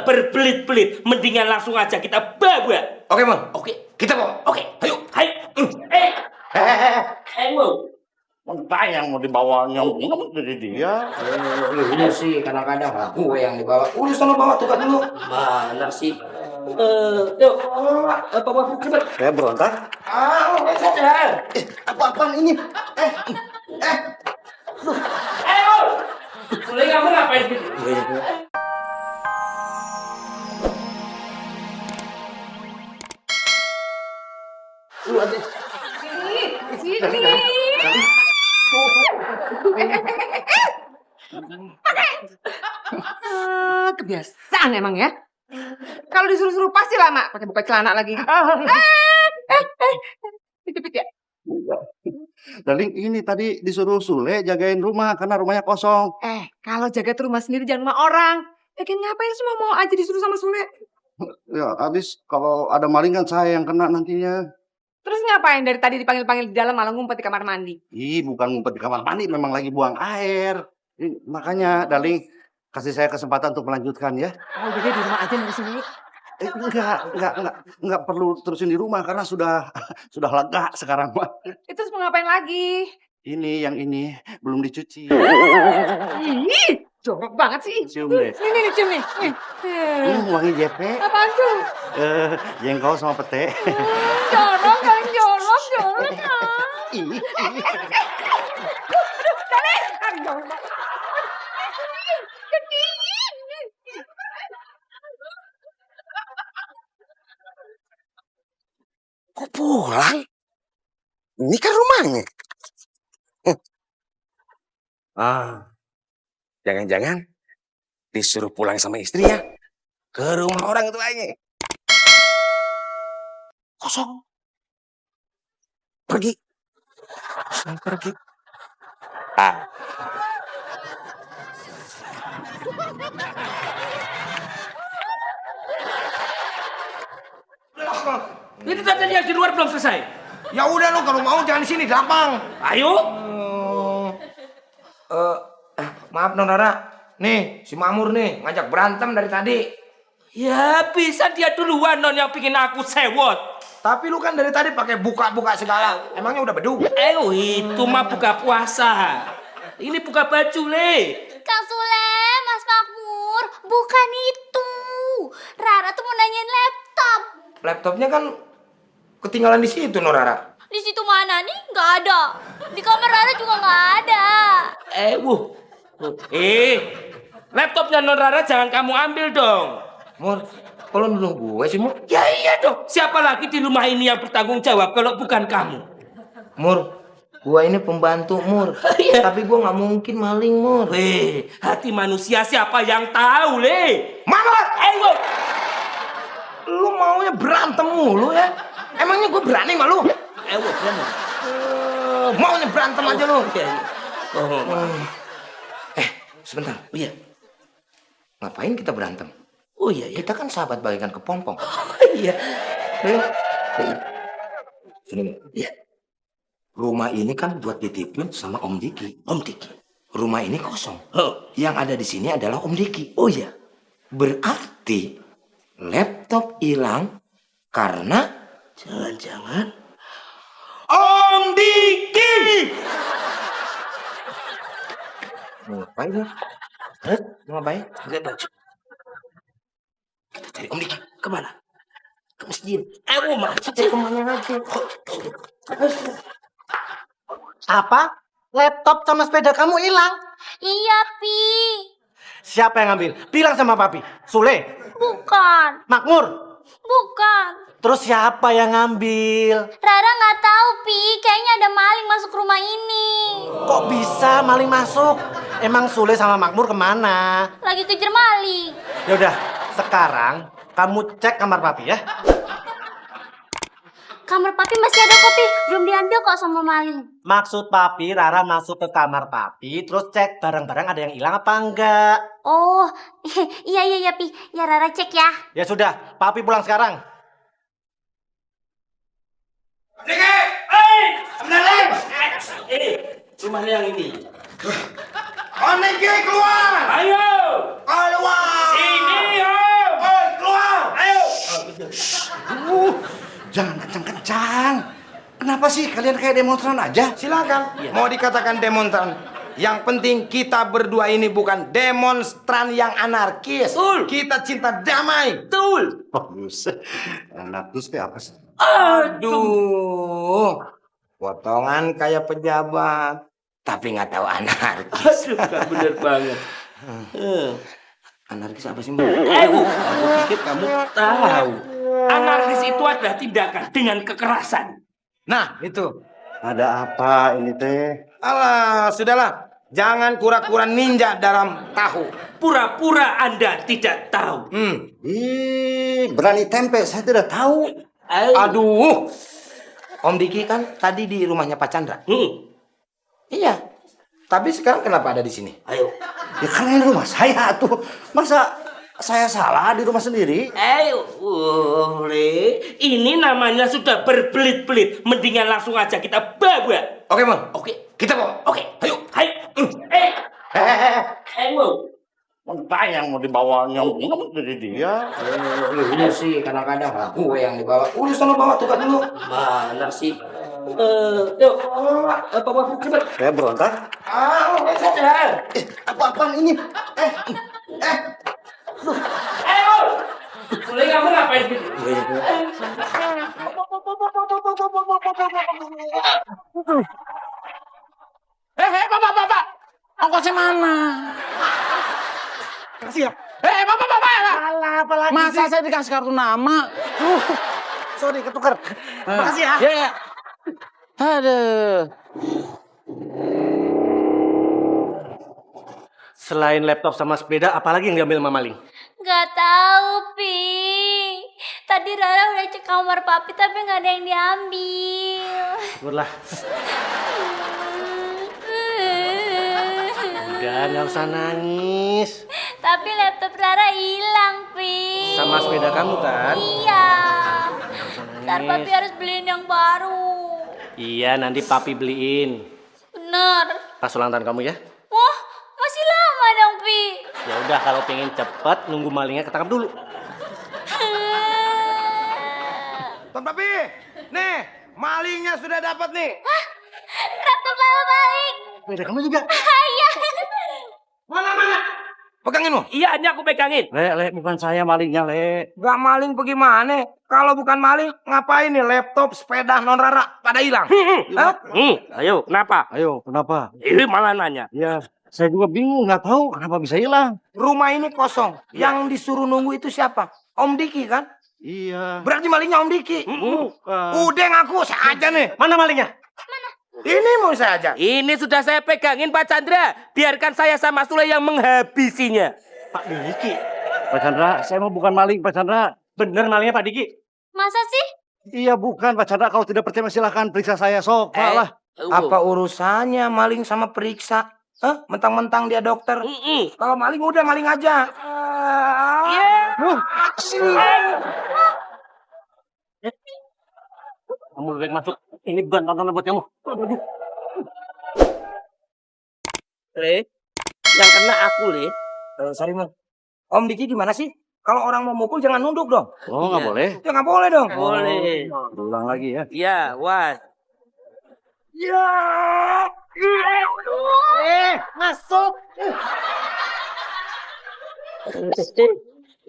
berbelit-belit. Mendingan langsung aja kita bawa. Oke, Mon. Oke. Kita bawa. Oke. Ayo. Hai. Mau. Entah yang mau dibawanya dari dia. Ini sih kadang-kadang gue yang dibawa. Udah sana bawa tuh kan dulu. Mana sih? Yuk. Bawa cepat. Saya berontak. Sadar. Apa-apaan ini? Ayo. Boleh kamu ngapain sih? Kebiasaan emang ya. Kalau disuruh-suruh pasti lama pakai buka celana lagi. Pipit ya. Daling ini tadi disuruh Sule jagain rumah karena rumahnya kosong. Kalau jaga tuh rumah sendiri jangan rumah orang. Ngapain semua mau aja disuruh sama Sule? Ya, habis kalau ada maling kan saya yang kena nantinya. Terus ngapain dari tadi dipanggil-panggil di dalam malah ngumpet di kamar mandi? Ih, bukan ngumpet di kamar mandi, memang lagi buang air. Makanya, Daling, kasih saya kesempatan untuk melanjutkan ya. Oh, jadi di rumah aja nunggu sini. Enggak perlu terusin di rumah karena sudah lega sekarang, Pak. Itu mau ngapain lagi? Ini yang ini belum dicuci. Ih, jorok banget sih. Cium deh. Nih, cium nih. Wangi JP. Apaan tuh? Jengkol sama pete. Jorok kan, jorok. Ih. Kok pulang? Ini kan rumahnya. Jangan-jangan disuruh pulang sama istrinya ke rumah orang itu aja. Kosong. Pergi. Itu tadi yang di luar belum selesai. Ya udah lu kalau mau jangan di sini gampang. Ayo. Maaf Nonara. Nih, si Mamur nih ngajak berantem dari tadi. Ya bisa dia duluan non yang bikin aku sewot. Tapi lu kan dari tadi pakai buka-buka segala. Emangnya udah bedug? Itu mah buka puasa. Ini buka baju le. Kang Sule, Mas Makmur, bukan itu. Rara tuh mau nanyain laptop. Laptopnya kan ketinggalan di situ Nonara. Di situ mana nih? Nggak ada. Di kamar Rara juga nggak ada. Laptopnya non Rara jangan kamu ambil dong. Mur, kalau nuduh gue sih Mur. Ya iya dong. Siapa lagi di rumah ini yang bertanggung jawab kalau bukan kamu? Mur, gua ini pembantu Mur. Tapi gua nggak mungkin maling Mur. Hati manusia siapa yang tahu le? Mama, lu maunya berantem mulu ya? Emangnya gua berani sama lu? Berani. Maunya berantem aja lu. Sebentar. Iya. Ngapain kita berantem? Oh iya. Kita kan sahabat bagikan kepompong. Iya. Sini. Iya. Rumah ini kan buat dititipin sama Om Diki. Om Diki. Rumah ini kosong. Oh. Yang ada di sini adalah Om Diki. Oh iya. Berarti laptop hilang karena Jangan-jangan Om Diki. ngapain ya? Ngapain? Pakai baju. Kita cari Om Diki. Kemana? Ke masjid. Masjid. Kemana lagi? Apa? Laptop sama sepeda kamu hilang? Iya, Pi. Siapa yang ngambil? Bilang sama papi. Sule? Bukan. Makmur? Bukan. Terus siapa yang ngambil? Rara nggak tahu, Pi. Kayaknya ada maling masuk rumah ini. Kok bisa maling masuk? Emang Sule sama Makmur kemana? Lagi kejar maling. Yaudah, sekarang kamu cek kamar papi ya. Kamar papi masih ada kopi. Belum diambil kok sama maling. Maksud papi, Rara masuk ke kamar papi, terus cek barang-barang ada yang hilang apa enggak. Oh, iya, Pi. Ya, Rara cek ya. Ya sudah, papi pulang sekarang. Diki! Beneran! Rumahnya yang ini. Om Diki keluar! Ayo. Keluar! Sini, Om. Kenapa sih kalian kayak demonstran aja? Silakan. Mau dikatakan demonstran. Yang penting kita berdua ini bukan demonstran yang anarkis. Betul. Kita cinta damai. Betul. Oh, buset. Anarkis itu apa sih? Aduh. Potongan kayak pejabat. Tapi nggak tahu anarkis. Aduh, gak bener banget. Anarkis apa sih, Mbak? Aku pikir kamu tahu. Anarkis itu adalah tindakan dengan kekerasan. Nah, itu. Ada apa ini teh? Alah, sudahlah. Jangan kura-kura ninja dalam tahu. Pura-pura Anda tidak tahu. Ih, berani tempe, saya tidak tahu. Aduh. Om Diki kan tadi di rumahnya Pak Chandra. Iya. Tapi sekarang kenapa ada di sini? Ayo. Ya karena ini rumah saya tuh. Masa saya salah di rumah sendiri? Ayo, boleh. Ini namanya sudah berbelit-belit. Mendingan langsung aja kita bawa. Oke, Mon. Oke. Kita bawa. Oke. Ayo. Hai. Ayo. Entah yang mau dibawanya dari dia. Ini sih kadang-kadang gue yang dibawa. Udah sana bawa tuh dulu. Mana sih? Yuk. Bawa cepat. Saya berontak. Saja. Apa-apaan ini? Ayo. Boleh kamu ngapain sih? Bapak. Ongkosnya mana? Kasih ya. Bapak. Alah, apalagi Masa saya dikasih kartu nama? Sorry, ketukar. Makasih ya. Ya. Aduh. Selain laptop sama sepeda, apalagi yang diambil sama maling? Gak tahu, Pi. Tadi Rara udah cek kamar papi tapi gak ada yang diambil. Syukurlah. Udah, nggak usah nangis. Tapi laptop Rara hilang, Pi. Sama sepeda kamu kan? Iya. Nggak usah Ntar papi nangis. harus beliin yang baru. Iya, nanti papi beliin. Bener. Pas ulang tahun kamu ya. Wah, masih lama dong, Pi. Ya udah, kalau pengen cepet, nunggu malingnya ketangkap dulu. Tuan Papi, nih malingnya sudah dapat nih. Laptop Rara balik. Sepeda kamu juga? Iya. Mana? Pegangin lo. Iya, hanya aku pegangin. Le, bukan saya malingnya, Le. Gak maling bagaimana? Kalau bukan maling, ngapain nih laptop, sepeda, non Rara pada hilang? Hah? Ayo, kenapa? Ayo, kenapa? Ini malah nanya. Ya, saya juga bingung, nggak tahu kenapa bisa hilang. Rumah ini kosong. Yang disuruh nunggu itu siapa? Om Diki kan? Iya. Berarti malingnya Om Diki. Udah ngaku, saya aja nih. Mana malingnya? Ini mau saya aja. Ini sudah saya pegangin Pak Chandra. Biarkan saya sama Sule yang menghabisinya. Pak Diki. Pak Chandra, saya mau bukan maling, Pak Chandra. Bener malingnya Pak Diki? Masa sih? Iya, bukan, Pak Chandra. Kalau tidak percaya, silahkan periksa saya, sok. Pak lah. Apa urusannya maling sama periksa? Hah? Mentang-mentang dia dokter. Kalau maling udah maling aja. Kamu lebih baik masuk. Ini bukan tontonan buat kamu. Le, yang kena aku, Le. Sorry, Mon. Om Diki gimana sih? Kalau orang mau mukul jangan nunduk dong. Oh, nggak boleh. Ya nggak boleh dong. Boleh. Ulang lagi ya. Iya, wah. Masuk.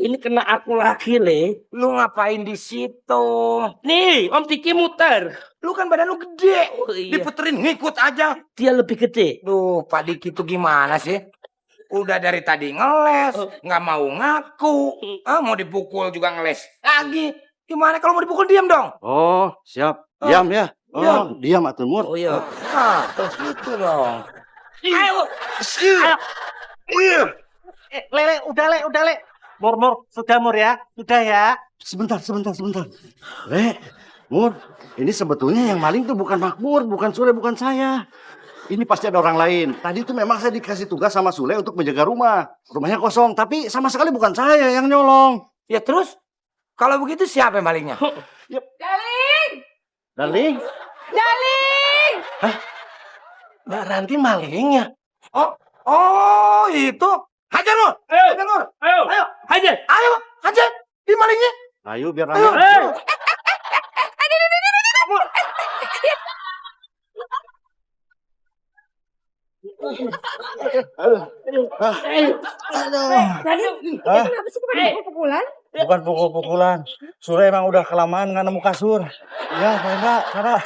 Ini kena aku lagi, Le. Lu ngapain di situ? Nih, Om Diki muter. Lu kan badan lu gede. Oh, iya. Diputerin ngikut aja. Dia lebih gede. Duh, Pak Diki tuh gimana sih? Udah dari tadi ngeles, nggak mau ngaku. Mau dipukul juga ngeles lagi. Gimana kalau mau dipukul diam dong? Oh, siap. Diam ya. Oh, diam, Atur Mur. Oh iya. Terus gitu dong. Ayo. Le, udah le. Mur, sudah Mur ya. Sudah ya. Sebentar. Le, Mur, ini sebetulnya yang maling tuh bukan Makmur, bukan Sule, bukan saya. Ini pasti ada orang lain. Tadi tuh memang saya dikasih tugas sama Sule untuk menjaga rumah. Rumahnya kosong, tapi sama sekali bukan saya yang nyolong. Ya terus? Kalau begitu siapa yang malingnya? Darling? Hah? Mbak Ranti malingnya. Oh itu. Hajar Nur. Hajar Nur. Ayo. Hajar. Ayo, hajar. Di malingnya. Ayo biar Ayo. rame. Kenapa sih pukul-pukulan? Bukan pukul-pukulan. Sule emang udah kelamaan nggak nemu kasur. Ya, enggak, karena